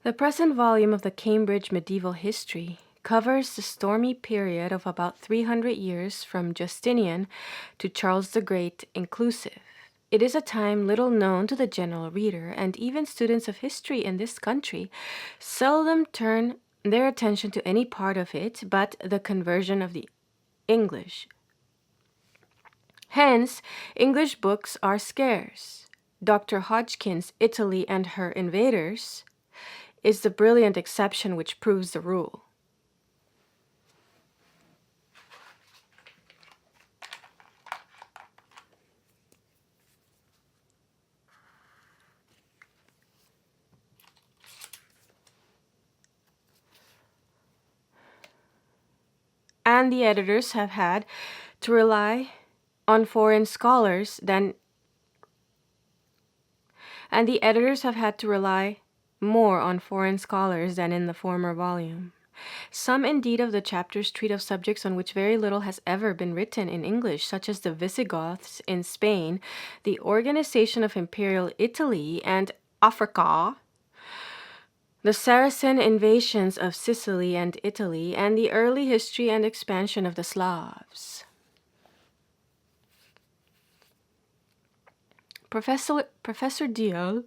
The present volume of the Cambridge Medieval History covers the stormy period of about 300 years from Justinian to Charles the Great inclusive. It is a time little known to the general reader, and even students of history in this country seldom turn their attention to any part of it but the conversion of the English. Hence, English books are scarce. Dr. Hodgkin's Italy and Her Invaders is the brilliant exception which proves the rule. And the editors have had to rely on foreign scholars more on foreign scholars than in the former volume. Some indeed of the chapters treat of subjects on which very little has ever been written in English, such as the Visigoths in Spain, the organization of imperial Italy and Africa, the Saracen invasions of Sicily and Italy, and the early history and expansion of the Slavs. Professor Diel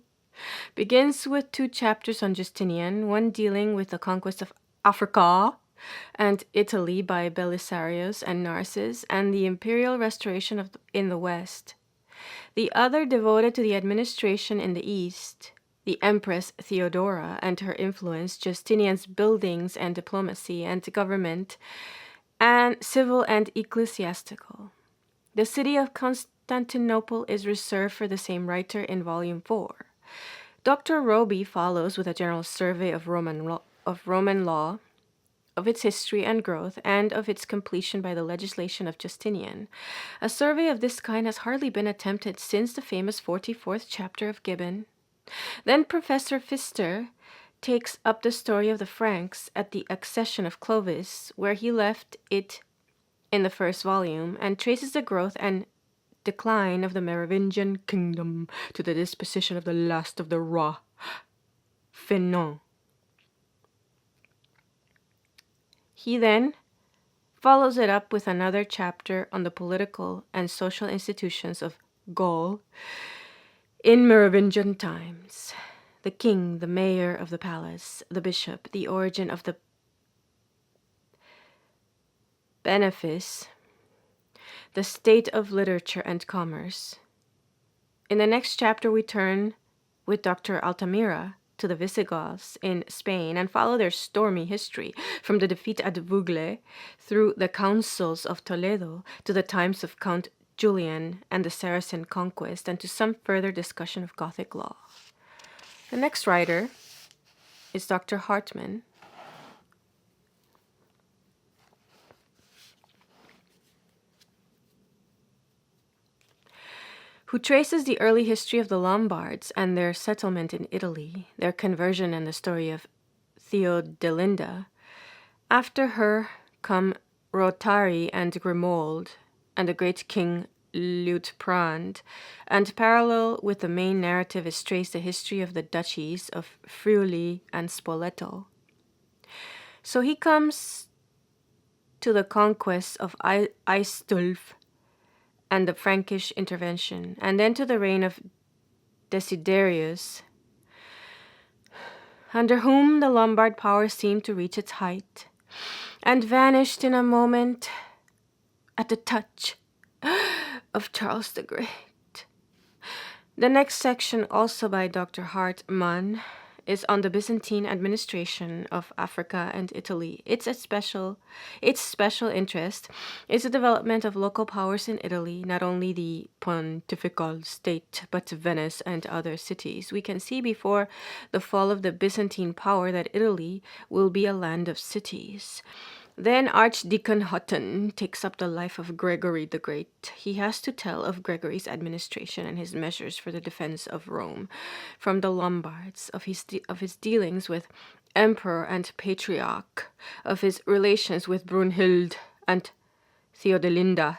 begins with 2 chapters on Justinian, one dealing with the conquest of Africa and Italy by Belisarius and Narses, and the imperial restoration in the West. The other devoted to the administration in the East, the Empress Theodora and her influence, Justinian's buildings and diplomacy and government, and civil and ecclesiastical. The city of Constantinople is reserved for the same writer in Volume 4. Dr. Roby follows with a general survey of Roman law, of its history and growth, and of its completion by the legislation of Justinian. A survey of this kind has hardly been attempted since the famous 44th chapter of Gibbon. Then Professor Pfister takes up the story of the Franks at the accession of Clovis, where he left it in the first volume, and traces the growth and decline of the Merovingian kingdom to the disposition of the last of the Roi Fainéant. He then follows it up with another chapter on the political and social institutions of Gaul in Merovingian times. The king, the mayor of the palace, the bishop, the origin of the benefice, the state of literature and commerce. In the next chapter, we turn with Dr. Altamira to the Visigoths in Spain and follow their stormy history from the defeat at Vugle through the councils of Toledo to the times of Count Julian and the Saracen conquest, and to some further discussion of Gothic law. The next writer is Dr. Hartmann, who traces the early history of the Lombards and their settlement in Italy, their conversion, and the story of Theodelinda. After her come Rotari and Grimoald, and the great king Liutprand, and parallel with the main narrative is traced the history of the duchies of Friuli and Spoleto. So he comes to the conquest of Aistulf and the Frankish intervention, and then to the reign of Desiderius, under whom the Lombard power seemed to reach its height, and vanished in a moment at the touch of Charles the Great. The next section, also by Dr. Hartmann, is on the Byzantine administration of Africa and Italy. Its special interest is the development of local powers in Italy, not only the pontifical state, but Venice and other cities. We can see before the fall of the Byzantine power that Italy will be a land of cities. Then Archdeacon Hutton takes up the life of Gregory the Great. He has to tell of Gregory's administration and his measures for the defense of Rome from the Lombards, of his dealings with emperor and patriarch, of his relations with Brunhild and Theodelinda,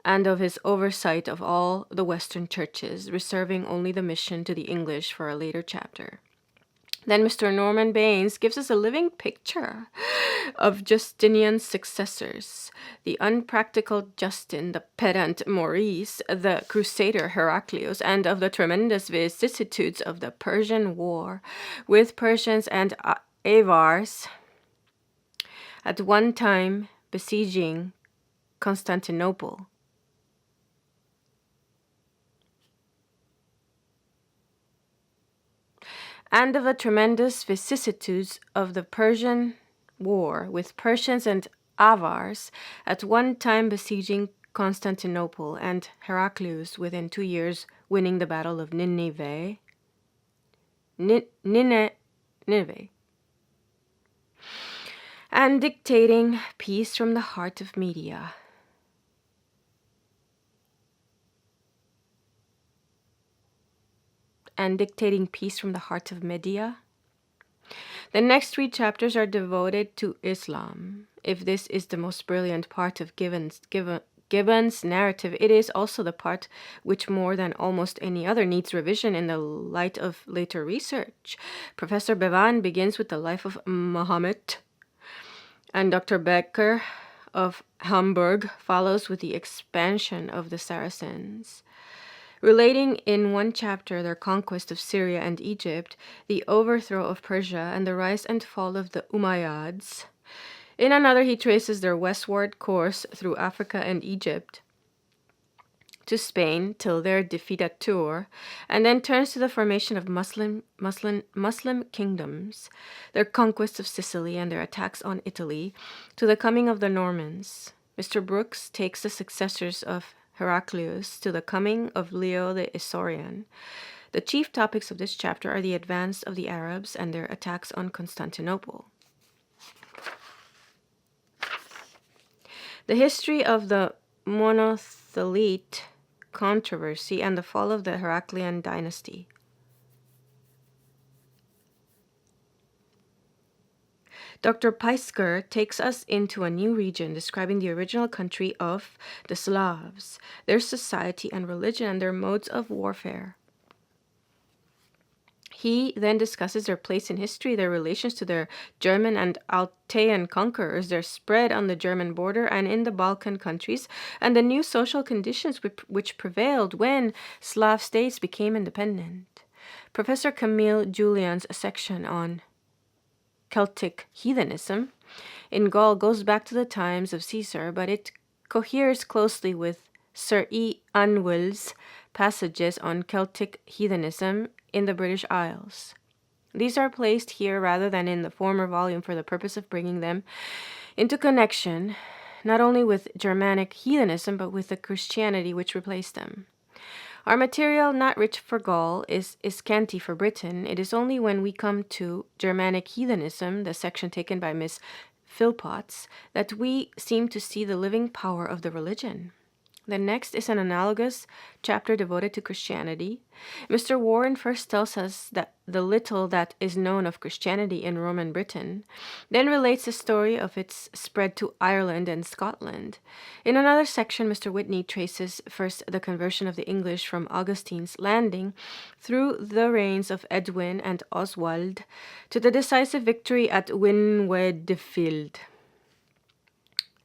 and of his oversight of all the Western churches, reserving only the mission to the English for a later chapter. Then Mr. Norman Baines gives us a living picture of Justinian's successors, the unpractical Justin, the pedant Maurice, the crusader Heraclius, and of the tremendous vicissitudes of the Persian War, with Persians and Avars at one time besieging Constantinople. And of the tremendous vicissitudes of the Persian War, with Persians and Avars at one time besieging Constantinople, and Heraclius within 2 years winning the Battle of Nineveh, and dictating peace from the heart of Media. The next 3 chapters are devoted to Islam. If this is the most brilliant part of Gibbon's narrative, it is also the part which more than almost any other needs revision in the light of later research. Professor Bevan begins with the life of Muhammad, and Dr. Becker of Hamburg follows with the expansion of the Saracens, relating in one chapter their conquest of Syria and Egypt, the overthrow of Persia, and the rise and fall of the Umayyads. In another, he traces their westward course through Africa and Egypt to Spain till their defeat at Tours, and then turns to the formation of Muslim kingdoms, their conquest of Sicily and their attacks on Italy, to the coming of the Normans. Mr. Brooks takes the successors of Heraclius to the coming of Leo the Isaurian. The chief topics of this chapter are the advance of the Arabs and their attacks on Constantinople. The history of the Monothelite controversy and the fall of the Heraclean dynasty. Dr. Peisker takes us into a new region describing the original country of the Slavs, their society and religion, and their modes of warfare. He then discusses their place in history, their relations to their German and Altaian conquerors, their spread on the German border and in the Balkan countries, and the new social conditions which prevailed when Slav states became independent. Professor Camille Julian's section on Celtic heathenism in Gaul goes back to the times of Caesar, but it coheres closely with Sir E. Unwill's passages on Celtic heathenism in the British Isles. These are placed here rather than in the former volume for the purpose of bringing them into connection not only with Germanic heathenism but with the Christianity which replaced them. Our material, not rich for Gaul, is scanty for Britain. It is only when we come to Germanic heathenism, the section taken by Miss Philpotts, that we seem to see the living power of the religion. The next is an analogous chapter devoted to Christianity. Mr. Warren first tells us that the little that is known of Christianity in Roman Britain, then relates the story of its spread to Ireland and Scotland. In another section, Mr. Whitney traces first the conversion of the English from Augustine's Landing through the reigns of Edwin and Oswald to the decisive victory at Winwedefield,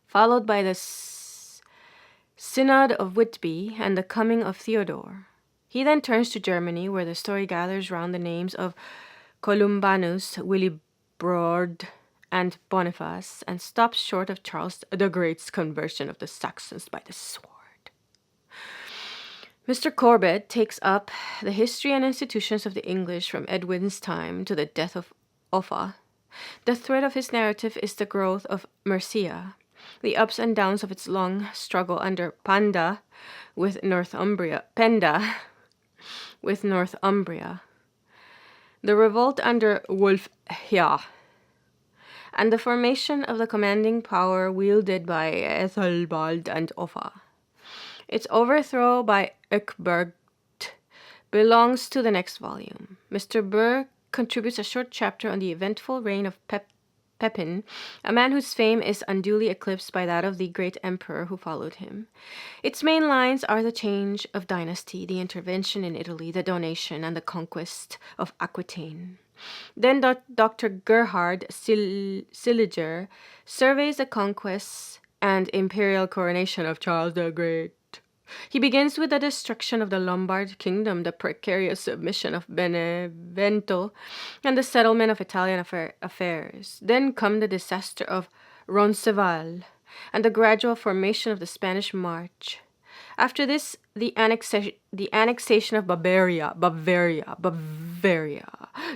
followed by the Synod of Whitby and the coming of Theodore. He then turns to Germany, where the story gathers round the names of Columbanus, Willibrord, and Boniface, and stops short of Charles the Great's conversion of the Saxons by the sword. Mr. Corbett takes up the history and institutions of the English from Edwin's time to the death of Offa. The thread of his narrative is the growth of Mercia, the ups and downs of its long struggle under Penda with Northumbria, the revolt under Wulfhere, and the formation of the commanding power wielded by Ethelbald and Offa. Its overthrow by Ecgbert belongs to the next volume. Mr. Burr contributes a short chapter on the eventful reign of Pepin, a man whose fame is unduly eclipsed by that of the great emperor who followed him. Its main lines are the change of dynasty, the intervention in Italy, the donation, and the conquest of Aquitaine. Then Dr. Gerhard Silliger surveys the conquests and imperial coronation of Charles the Great. He begins with the destruction of the Lombard kingdom, the precarious submission of Benevento, and the settlement of Italian affairs. Then come the disaster of Roncesvalles and the gradual formation of the Spanish March. After this, the annexation of Bavaria,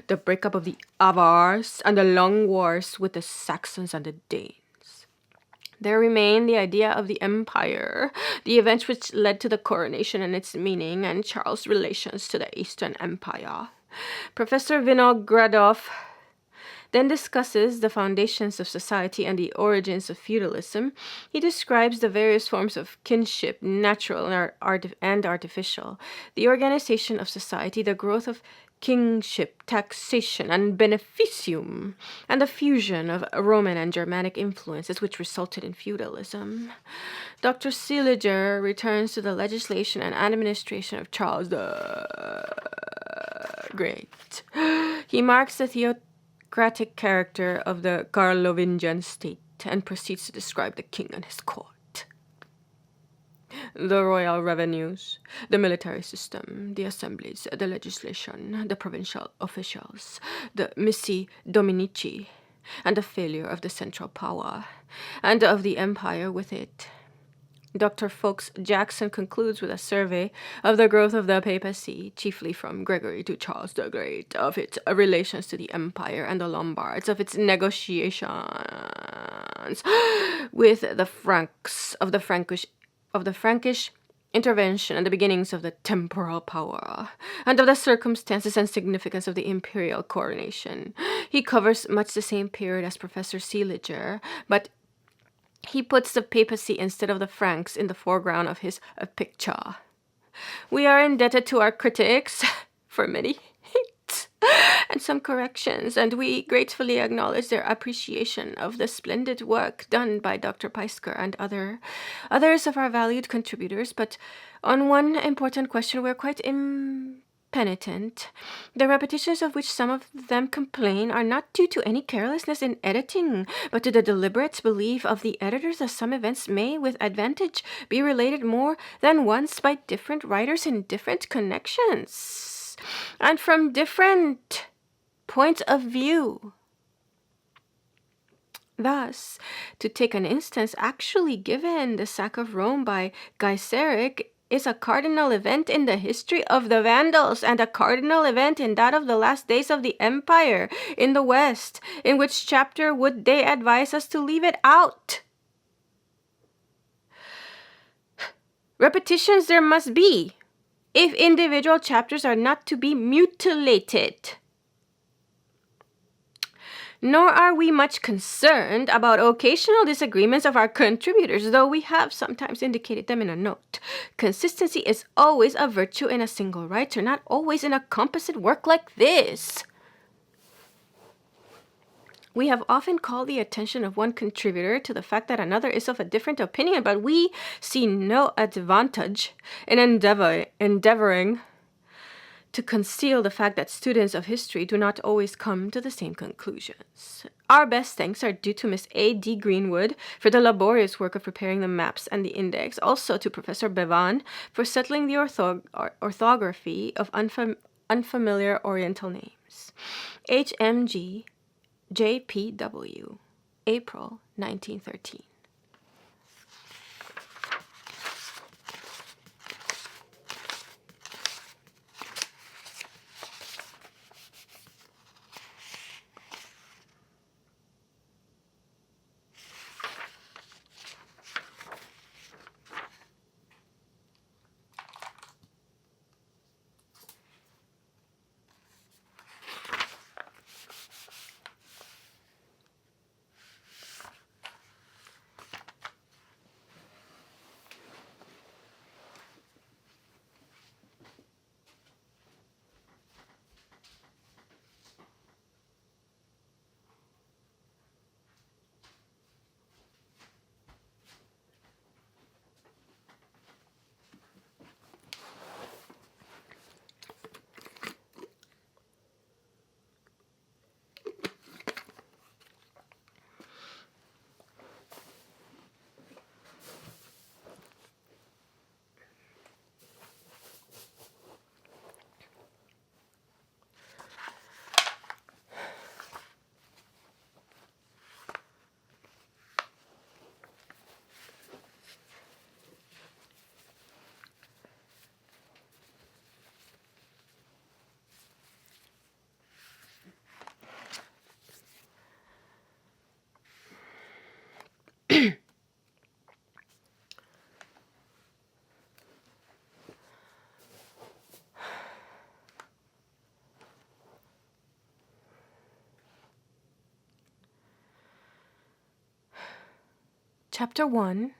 the breakup of the Avars, and the long wars with the Saxons and the Danes. There remain the idea of the empire, the event which led to the coronation and its meaning, and Charles' relations to the Eastern Empire. Professor Vinogradov then discusses the foundations of society and the origins of feudalism. He describes the various forms of kinship, natural and artificial, the organization of society, the growth of kingship, taxation, and beneficium, and the fusion of Roman and Germanic influences which resulted in feudalism. Dr. Silliger returns to the legislation and administration of Charles the Great. He marks the theocratic character of the Carlovingian state and proceeds to describe the king and his court. The royal revenues, the military system, the assemblies, the legislation, the provincial officials, the missi dominici, and the failure of the central power, and of the empire with it. Dr. Fowkes Jackson concludes with a survey of the growth of the papacy, chiefly from Gregory to Charles the Great, of its relations to the empire and the Lombards, of its negotiations with the Franks, of the Frankish intervention and the beginnings of the temporal power, and of the circumstances and significance of the imperial coronation. He covers much the same period as Professor Silliger, but he puts the papacy instead of the Franks in the foreground of his picture. We are indebted to our critics for many hits and some corrections, and we gratefully acknowledge their appreciation of the splendid work done by Dr. Peisker and others of our valued contributors, but on one important question we're quite impenitent. The repetitions of which some of them complain are not due to any carelessness in editing, but to the deliberate belief of the editors that some events may, with advantage, be related more than once by different writers in different connections and from different points of view. Thus, to take an instance actually given, the sack of Rome by Gaiseric is a cardinal event in the history of the Vandals and a cardinal event in that of the last days of the empire in the West. In which chapter would they advise us to leave it out? Repetitions there must be, if individual chapters are not to be mutilated. Nor are we much concerned about occasional disagreements of our contributors, though we have sometimes indicated them in a note. Consistency is always a virtue in a single writer, not always in a composite work like this. We have often called the attention of one contributor to the fact that another is of a different opinion, but we see no advantage in endeavoring to conceal the fact that students of history do not always come to the same conclusions. Our best thanks are due to Miss A.D. Greenwood for the laborious work of preparing the maps and the index, also to Professor Bevan for settling the orthography of unfamiliar Oriental names. HMG JPW, April 1913. Chapter 1,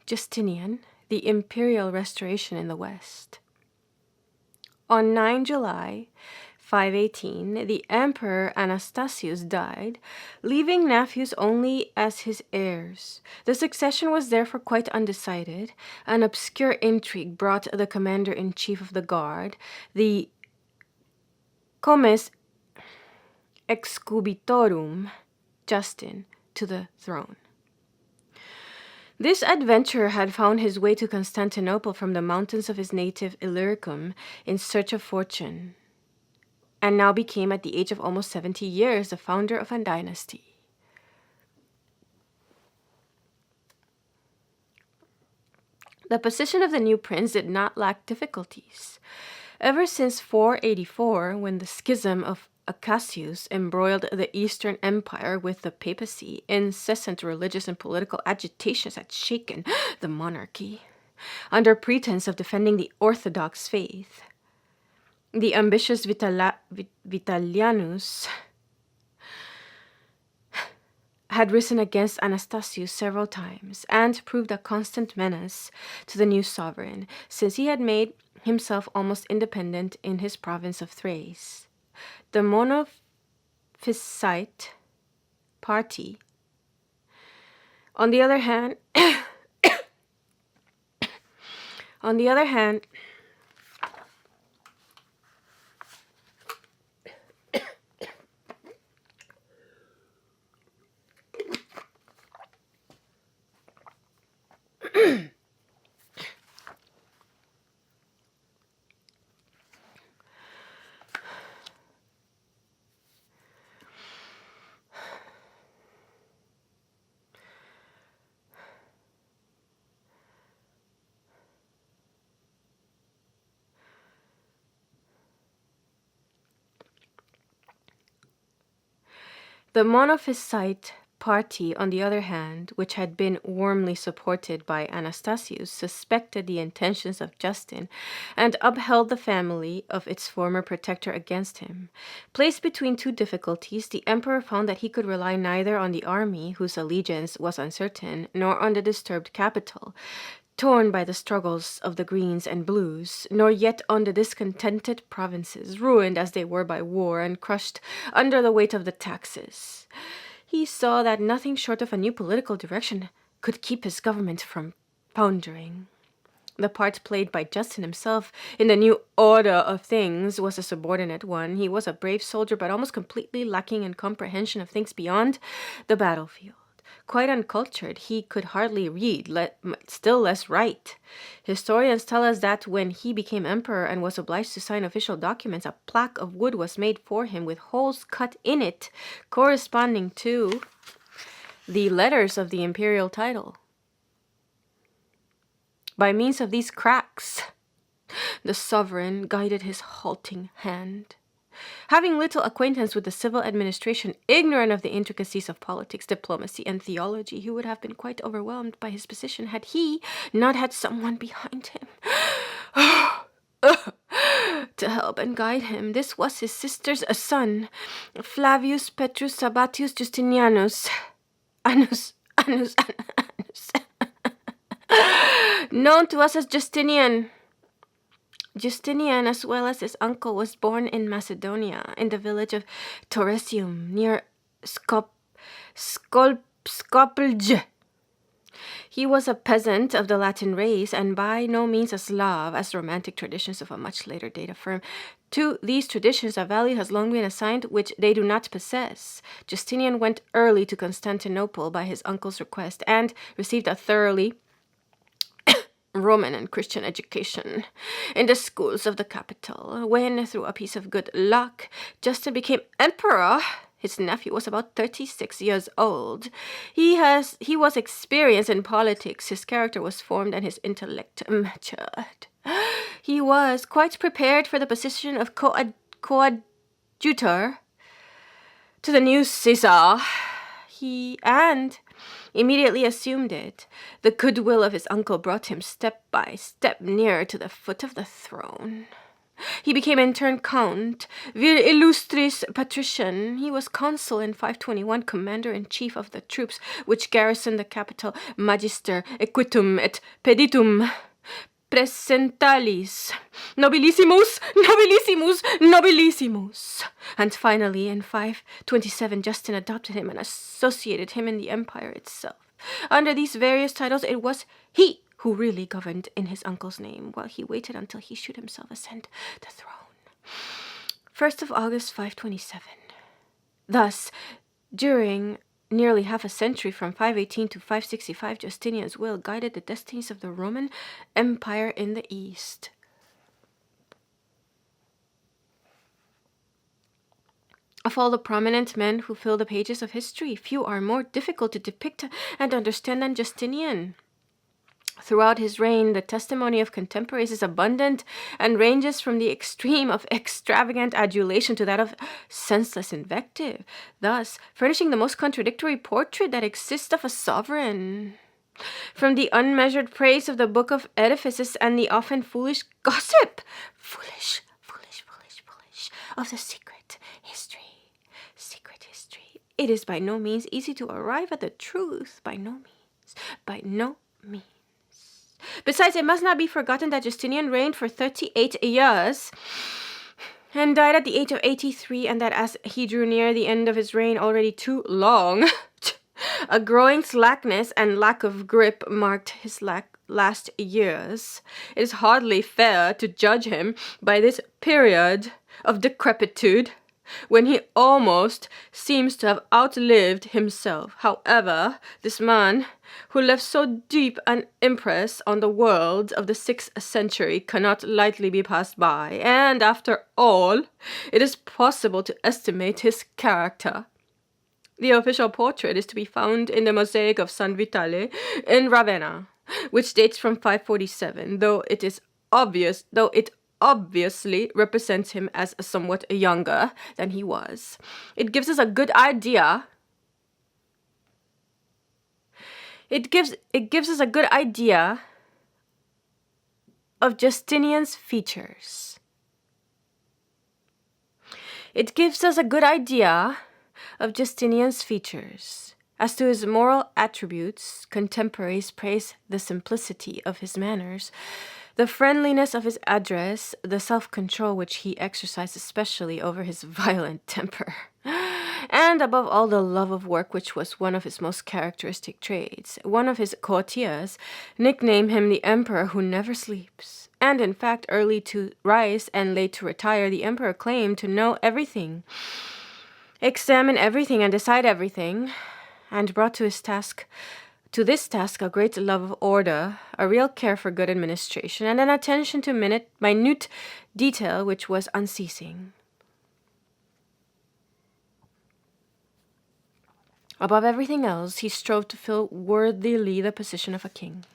Justinian, the Imperial Restoration in the West. On 9 July 518, the Emperor Anastasius died, leaving nephews only as his heirs. The succession was therefore quite undecided. An obscure intrigue brought the commander-in-chief of the guard, the Comes Excubitorum, Justin, to the throne. This adventurer had found his way to Constantinople from the mountains of his native Illyricum in search of fortune, and now became, at the age of almost 70 years, the founder of a dynasty. The position of the new prince did not lack difficulties. Ever since 484, when the schism of Cassius embroiled the Eastern Empire with the papacy, incessant religious and political agitations had shaken the monarchy. Under pretense of defending the Orthodox faith, the ambitious Vitalianus had risen against Anastasius several times and proved a constant menace to the new sovereign, since he had made himself almost independent in his province of Thrace. The Monophysite party, on the other hand, the Monophysite party, on the other hand, which had been warmly supported by Anastasius, suspected the intentions of Justin and upheld the family of its former protector against him. Placed between two difficulties, the emperor found that he could rely neither on the army, whose allegiance was uncertain, nor on the disturbed capital, torn by the struggles of the Greens and Blues, nor yet on the discontented provinces, ruined as they were by war and crushed under the weight of the taxes. He saw that nothing short of a new political direction could keep his government from foundering. The part played by Justin himself in the new order of things was a subordinate one. He was a brave soldier, but almost completely lacking in comprehension of things beyond the battlefield. Quite uncultured, he could hardly read, still less write. Historians tell us that when he became emperor and was obliged to sign official documents, a plaque of wood was made for him with holes cut in it corresponding to the letters of the imperial title. By means of these cracks, the sovereign guided his halting hand. Having little acquaintance with the civil administration, ignorant of the intricacies of politics, diplomacy, and theology, he would have been quite overwhelmed by his position had he not had someone behind him to help and guide him. This was his sister's son, Flavius Petrus Sabatius Justinianus, Annus, known to us as Justinian. Justinian, as well as his uncle, was born in Macedonia, in the village of Tauresium, near Skopje. He was a peasant of the Latin race and by no means a Slav, as romantic traditions of a much later date affirm. To these traditions, a value has long been assigned which they do not possess. Justinian went early to Constantinople by his uncle's request and received a thoroughly Roman and Christian education in the schools of the capital. When, through a piece of good luck, Justin became emperor, his nephew was about 36 years old. He was experienced in politics, his character was formed, and his intellect matured. He was quite prepared for the position of coadjutor to the new Caesar. He immediately assumed it. The goodwill of his uncle brought him step by step nearer to the foot of the throne. He became in turn Count, vir illustris patrician. He was consul in 521, commander-in-chief of the troops which garrisoned the capital, magister equitum et peditum presentalis, nobilissimus, nobilissimus, nobilissimus. And finally, in 527, Justin adopted him and associated him in the empire itself. Under these various titles, it was he who really governed in his uncle's name, while he waited until he should himself ascend the throne. 1st of August, 527. Thus, during nearly half a century, from 518 to 565, Justinian's will guided the destinies of the Roman Empire in the East. Of all the prominent men who fill the pages of history, few are more difficult to depict and understand than Justinian. Throughout his reign, the testimony of contemporaries is abundant and ranges from the extreme of extravagant adulation to that of senseless invective, thus furnishing the most contradictory portrait that exists of a sovereign. From the unmeasured praise of the Book of Edifices and the often foolish gossip, foolish, of the secret history, it is by no means easy to arrive at the truth, by no means. Besides, it must not be forgotten that Justinian reigned for 38 years and died at the age of 83, and that as he drew near the end of his reign, already too long, a growing slackness and lack of grip marked his last years. It is hardly fair to judge him by this period of decrepitude, when he almost seems to have outlived himself. However, this man, who left so deep an impress on the world of the 6th century, cannot lightly be passed by, and after all, it is possible to estimate his character. The official portrait is to be found in the mosaic of San Vitale in Ravenna, which dates from 547, though it obviously represents him as somewhat younger than he was. It gives us a good idea. It gives us a good idea of Justinian's features. It gives us a good idea of Justinian's features. As to his moral attributes, contemporaries praise the simplicity of his manners, the friendliness of his address, the self-control which he exercised, especially over his violent temper, and above all the love of work, which was one of his most characteristic traits. One of his courtiers nicknamed him the emperor who never sleeps. And in fact, early to rise and late to retire, the emperor claimed to know everything, examine everything, and decide everything, and brought to this task a great love of order, a real care for good administration, and an attention to minute detail which was unceasing. Above everything else, he strove to fill worthily the position of a king.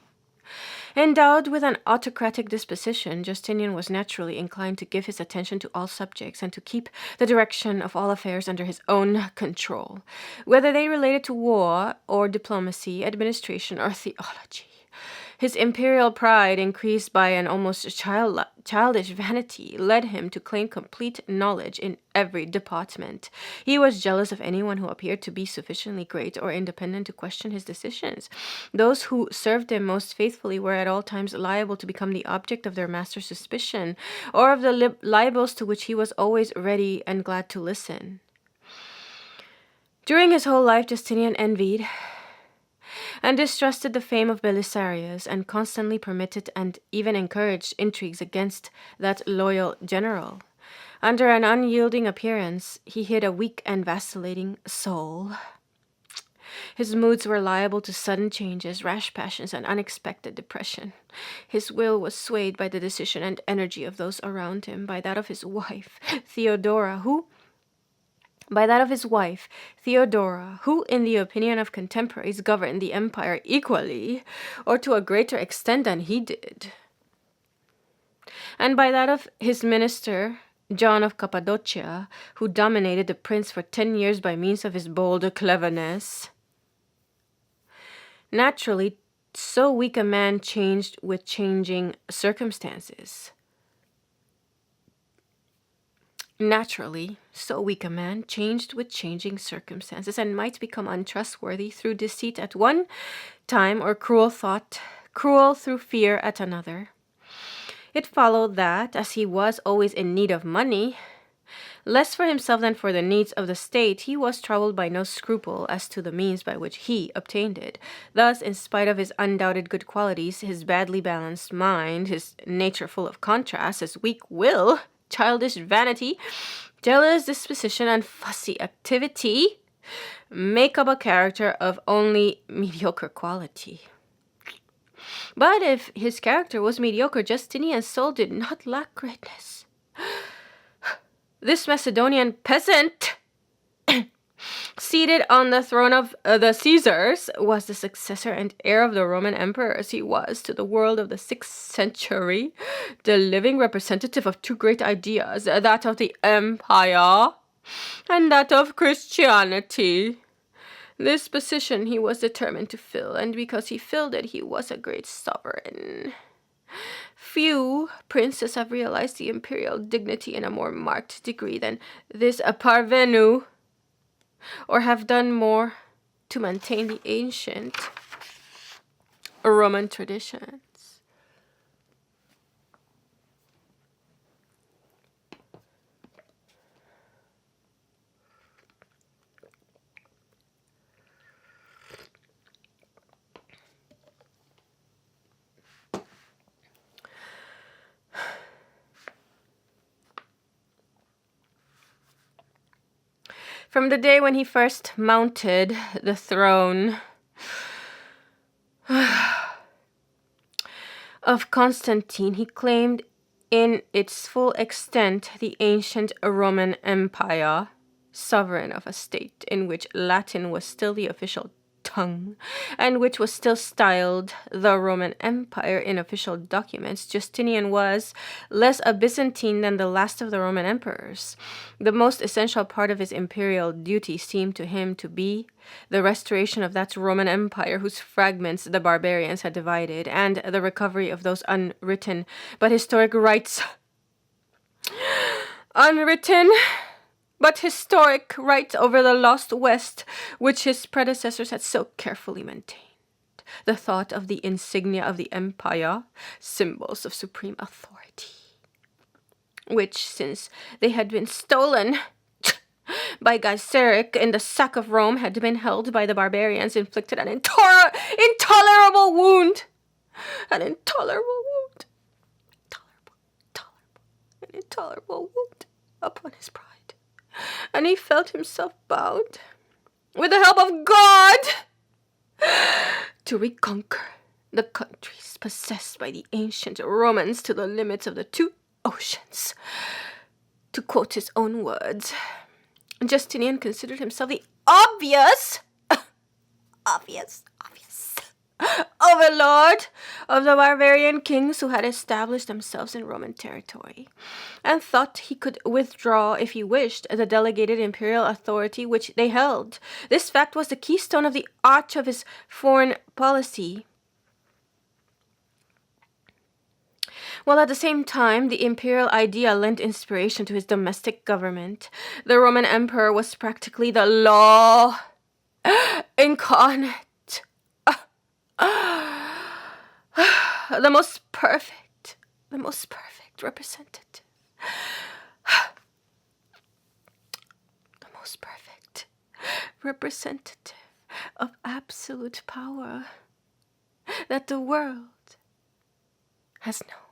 Endowed with an autocratic disposition, Justinian was naturally inclined to give his attention to all subjects and to keep the direction of all affairs under his own control, whether they related to war or diplomacy, administration, or theology. His imperial pride, increased by an almost childish vanity, led him to claim complete knowledge in every department. He was jealous of anyone who appeared to be sufficiently great or independent to question his decisions. Those who served him most faithfully were at all times liable to become the object of their master's suspicion, or of the libels to which he was always ready and glad to listen. During his whole life, Justinian envied and distrusted the fame of Belisarius, and constantly permitted and even encouraged intrigues against that loyal general. Under an unyielding appearance, he hid a weak and vacillating soul. His moods were liable to sudden changes, rash passions, and unexpected depression. His will was swayed by the decision and energy of those around him, by that of his wife, Theodora, who, in the opinion of contemporaries, governed the empire equally, or to a greater extent than he did, and by that of his minister, John of Cappadocia, who dominated the prince for 10 years by means of his bold cleverness. Naturally, so weak a man changed with changing circumstances. Naturally, so weak a man changed with changing circumstances and might become untrustworthy through deceit at one time or cruel thought, cruel through fear at another. It followed that, as he was always in need of money, less for himself than for the needs of the state, he was troubled by no scruple as to the means by which he obtained it. Thus, in spite of his undoubted good qualities, his badly balanced mind, his nature full of contrasts, his weak will, childish vanity, jealous disposition, and fussy activity, make up a character of only mediocre quality. But if his character was mediocre, Justinian's soul did not lack greatness. This Macedonian peasant, seated on the throne of the Caesars, was the successor and heir of the Roman emperors. He was, to the world of the 6th century, the living representative of two great ideas, that of the empire and that of Christianity. This position he was determined to fill, and because he filled it, he was a great sovereign. Few princes have realized the imperial dignity in a more marked degree than this parvenu, or have done more to maintain the ancient Roman traditions. From the day when he first mounted the throne of Constantine, he claimed in its full extent the ancient Roman Empire, sovereign of a state in which Latin was still the official tongue, and which was still styled the Roman Empire in official documents. Justinian was less a Byzantine than the last of the Roman emperors. The most essential part of his imperial duty seemed to him to be the restoration of that Roman Empire whose fragments the barbarians had divided, and the recovery of those unwritten but historic rights over the lost West, which his predecessors had so carefully maintained. The thought of the insignia of the empire, symbols of supreme authority, which, since they had been stolen by Gaiseric in the sack of Rome, had been held by the barbarians, inflicted an intolerable wound. An intolerable wound upon his pride. And he felt himself bound, with the help of God, to reconquer the countries possessed by the ancient Romans to the limits of the 2 oceans. To quote his own words, Justinian considered himself the obvious overlord of the barbarian kings who had established themselves in Roman territory, and thought he could withdraw, if he wished, the delegated imperial authority which they held. This fact was the keystone of the arch of his foreign policy, while at the same time the imperial idea lent inspiration to his domestic government. The Roman emperor was practically the law incarnate. The most perfect representative. The most perfect representative of absolute power that the world has known.